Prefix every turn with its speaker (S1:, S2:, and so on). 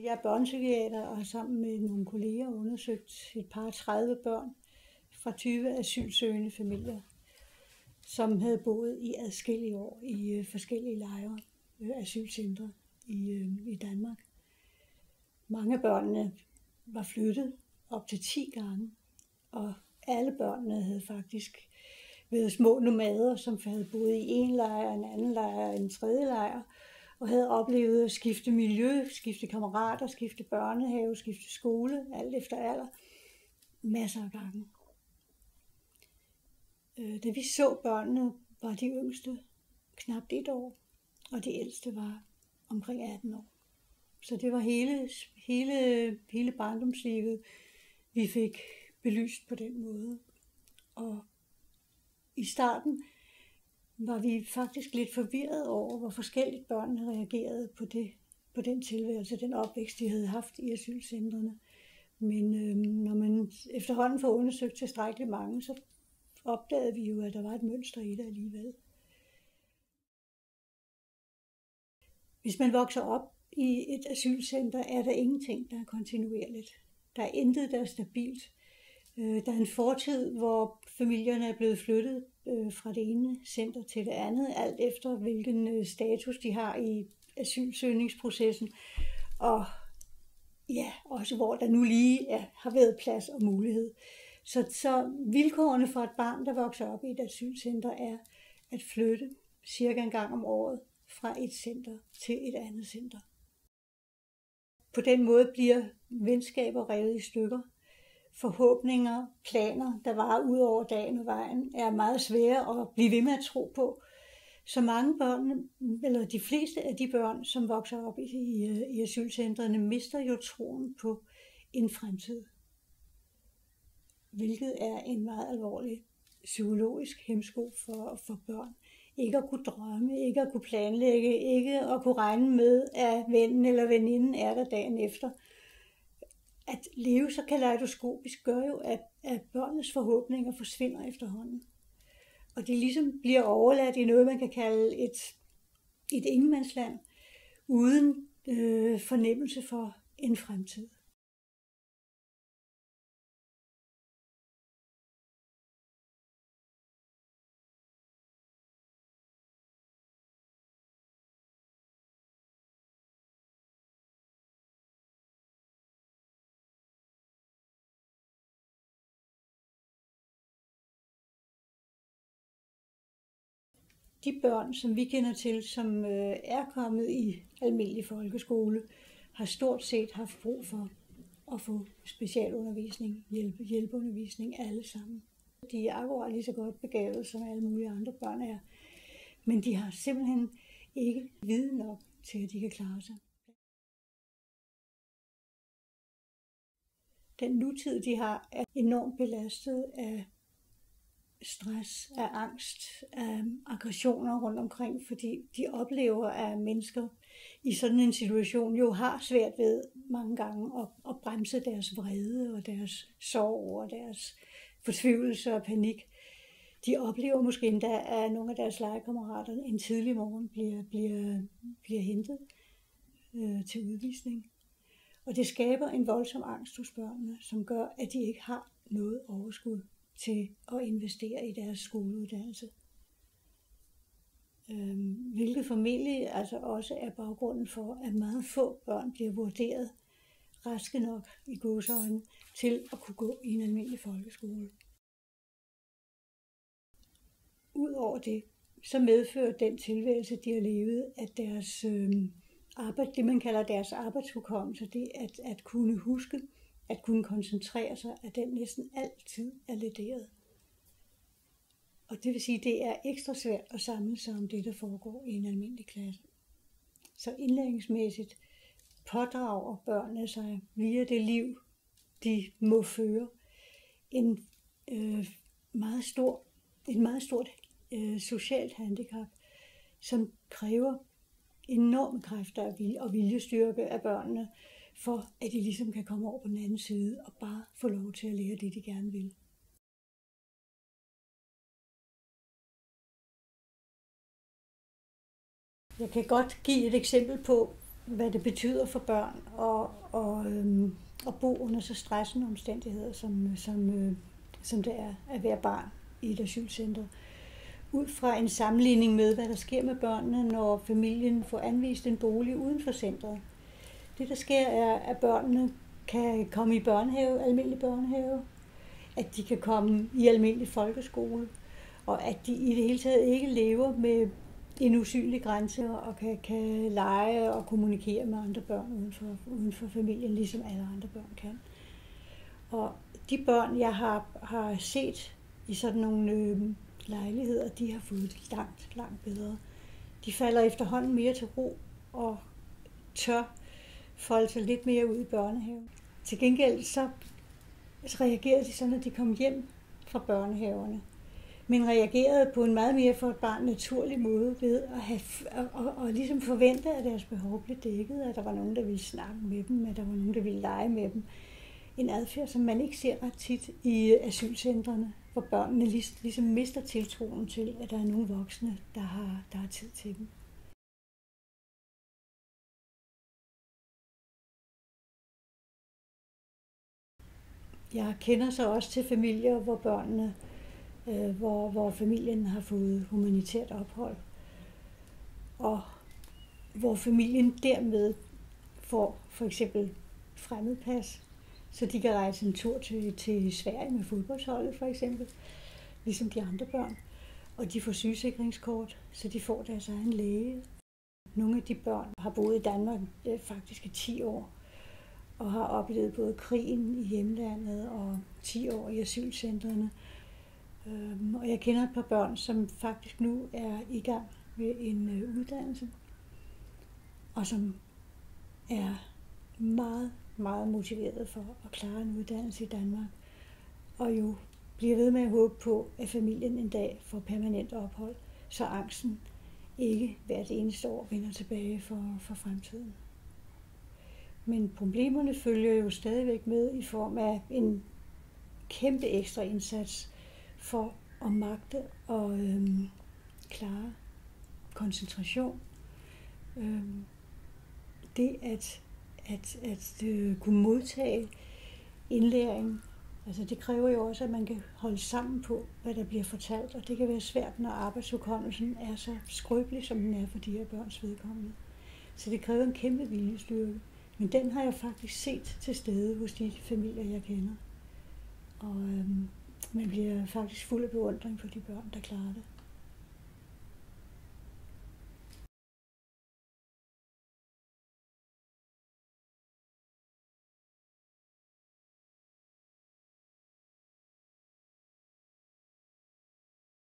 S1: Jeg er børnepsykiater og har sammen med nogle kolleger undersøgt et par 30 børn fra 20 asylsøgende familier, som havde boet i adskillige år i forskellige lejre, asylcentre i Danmark. Mange af børnene var flyttet op til 10 gange, og alle børnene havde faktisk været små nomader, som havde boet i en lejr, en anden lejr og en tredje lejr, og havde oplevet at skifte miljø, skifte kammerater, skifte børnehave, skifte skole, alt efter alder, masser af gange. Da vi så børnene, var de yngste knap 1 år, og de ældste var omkring 18 år. Så det var hele barndomslivet, vi fik belyst på den måde. Og i starten var vi faktisk lidt forvirret over, hvor forskelligt børnene reagerede på den tilværelse, den opvækst, de havde haft i asylcentrene. Men når man efterhånden får undersøgt tilstrækkeligt mange, så opdagede vi jo, at der var et mønster i det alligevel. Hvis man vokser op i et asylcenter, er der ingenting, der er kontinuerligt. Der er intet, der er stabilt. Der er en fortid, hvor familierne er blevet flyttet fra det ene center til det andet, alt efter hvilken status de har i asylsøgningsprocessen, og ja, også hvor der nu lige har været plads og mulighed. Så vilkårene for et barn, der vokser op i et asylcenter, er at flytte cirka en gang om året fra et center til et andet center. På den måde bliver venskaber revet i stykker. Forhåbninger, planer, der varer ud over dagen og vejen, er meget svære at blive ved med at tro på. Så mange børn, eller de fleste af de børn, som vokser op i asylcentrene, mister jo troen på en fremtid. Hvilket er en meget alvorlig psykologisk hæmsko for børn. Ikke at kunne drømme, ikke at kunne planlægge, ikke at kunne regne med, at vennen eller veninden er der dagen efter. At leve så kaleidoskopisk gør jo, at børnenes forhåbninger forsvinder efterhånden. Og det ligesom bliver overladt i noget, man kan kalde et ingenmandsland, uden fornemmelse for en fremtid. De børn, som vi kender til, som er kommet i almindelig folkeskole, har stort set haft brug for at få specialundervisning, hjælpeundervisning alle sammen. De er akkurat lige så godt begavet, som alle mulige andre børn er, men de har simpelthen ikke viden nok til, at de kan klare sig. Den nutid, de har, er enormt belastet af stress, af angst, af aggressioner rundt omkring, fordi de oplever, at mennesker i sådan en situation jo har svært ved mange gange at bremse deres vrede og deres sorg og deres fortvivlelse og panik. De oplever måske endda, at nogle af deres legekammerater en tidlig morgen bliver hentet til udvisning. Og det skaber en voldsom angst hos børnene, som gør, at de ikke har noget overskud til at investere i deres skoleuddannelse. Hvilket formentlig altså også er baggrunden for, at meget få børn bliver vurderet raske nok i gåseøjne til at kunne gå i en almindelig folkeskole. Udover det, så medfører den tilværelse, de har levet, at deres det man kalder deres arbejdshukommelse, det at kunne huske, at kunne koncentrere sig, at den næsten altid er lederet. Og det vil sige, at det er ekstra svært at samle sig om det, der foregår i en almindelig klasse. Så indlæringsmæssigt pådrager børnene sig via det liv, de må føre, et meget stort socialt handicap, som kræver enorme kræfter og viljestyrke af børnene, for at de ligesom kan komme over på den anden side og bare få lov til at lære det, de gerne vil. Jeg kan godt give et eksempel på, hvad det betyder for børn at bo under så stressende omstændigheder, som det er at være barn i et asylcenter. Ud fra en sammenligning med, hvad der sker med børnene, når familien får anvist en bolig uden for centret. Det, der sker, er, at børnene kan komme i børnehave, almindelig børnehave, at de kan komme i almindelig folkeskole, og at de i det hele taget ikke lever med en usynlig grænse og kan lege og kommunikere med andre børn uden for familien, ligesom alle andre børn kan. Og de børn, jeg har set i sådan nogle lejligheder, de har fået det langt bedre. De falder efterhånden mere til ro og tør folde sig lidt mere ud i børnehaven. Til gengæld så reagerede de så, når de kom hjem fra børnehaverne. Men reagerede på en meget mere for et barn naturlig måde ved at ligesom forvente, at deres behov blev dækket, at der var nogen, der ville snakke med dem, at der var nogen, der ville lege med dem. En adfærd, som man ikke ser ret tit i asylcentrene, hvor børnene ligesom mister tiltroen til, at der er nogle voksne, der har tid til dem. Jeg kender så også til familier, hvor børnene, hvor familien har fået humanitært ophold, og hvor familien dermed får for eksempel fremmedpas, så de kan rejse en tur til Sverige med fodboldholdet for eksempel, ligesom de andre børn. Og de får sygesikringskort, så de får deres egen læge. Nogle af de børn har boet i Danmark faktisk i 10 år, og har oplevet både krigen i hjemlandet og 10 år i asylcentrene. Og jeg kender et par børn, som faktisk nu er i gang med en uddannelse, og som er meget motiveret for at klare en uddannelse i Danmark, og jo bliver ved med at håbe på, at familien en dag får permanent ophold, så angsten ikke hvert eneste år vender tilbage for fremtiden. Men problemerne følger jo stadigvæk med i form af en kæmpe ekstra indsats for at magte og klare koncentration. Det at kunne modtage indlæring, altså det kræver jo også, at man kan holde sammen på, hvad der bliver fortalt, og det kan være svært, når arbejdshukommelsen er så skrøbelig, som den er for de her børns vedkommende. Så det kræver en kæmpe viljestyrke, men den har jeg faktisk set til stede hos de familier, jeg kender. Og man bliver faktisk fuld af beundring for de børn, der klarer det.